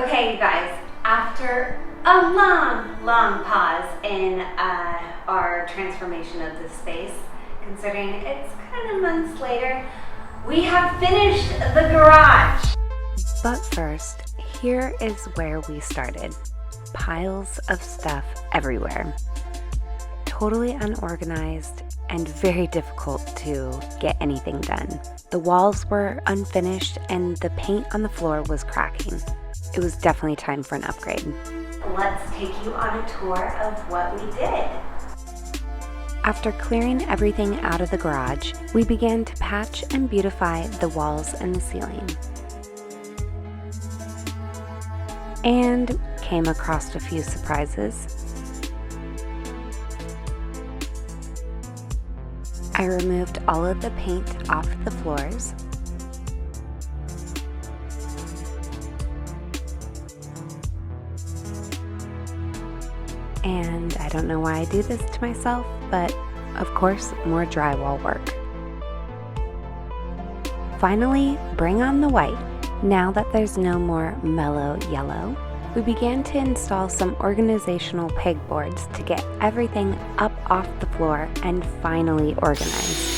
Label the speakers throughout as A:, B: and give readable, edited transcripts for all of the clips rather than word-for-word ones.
A: Okay, you guys, after a long pause in our transformation of this space, considering it's kind of months later, we have finished the garage.
B: But first, here is where we started. Piles of stuff everywhere. Totally unorganized and very difficult to get anything done. The walls were unfinished and the paint on the floor was cracking. It was definitely time for an upgrade.
A: Let's take you on a tour of what we did.
B: After clearing everything out of the garage, we began to patch and beautify the walls and the ceiling. And came across a few surprises. I removed all of the paint off the floors. And I don't know why I do this to myself, but of course, more drywall work. Finally, bring on the white. Now that there's no more mellow yellow, we began to install some organizational pegboards to get everything up off the floor and finally organized.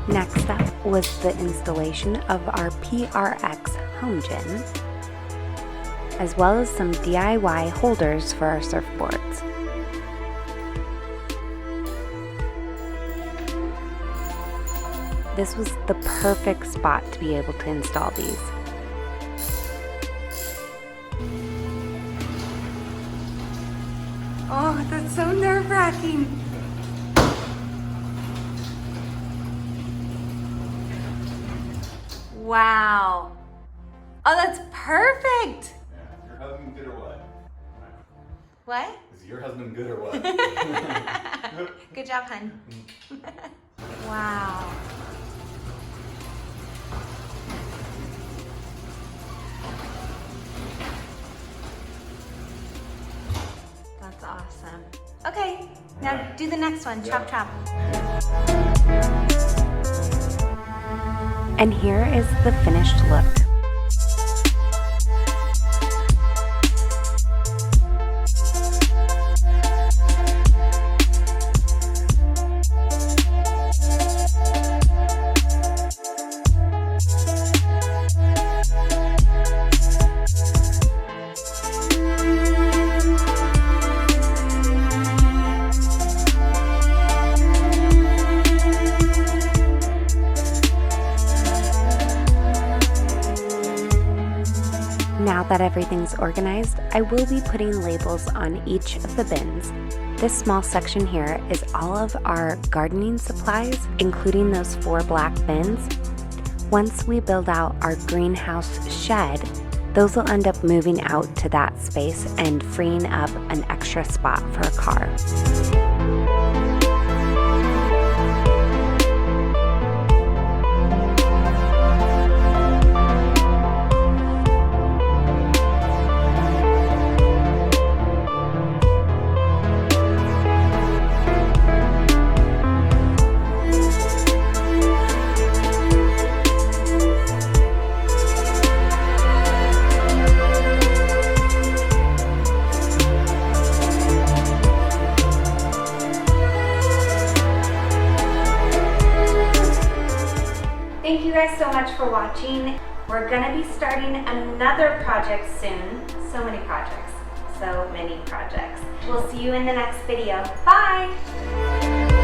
B: Next up was the installation of our PRX home gym, as well as some DIY holders for our surfboards. This was the perfect spot to be able to install these. Oh, that's so nerve-wracking. Wow. Oh, that's perfect.
C: Yeah. Your husband good or what?
A: What?
C: Is your husband good or what?
A: Good job, hun. Wow. That's awesome. Okay, now do the next one, chop chop.
B: And here is the finished look. Now that everything's organized, I will be putting labels on each of the bins. This small section here is all of our gardening supplies, including those 4 black bins. Once we build out our greenhouse shed, those will end up moving out to that space and freeing up an extra spot for a car.
A: Thank you guys so much for watching. We're gonna be starting another project soon. So many projects. We'll see you in the next video. Bye!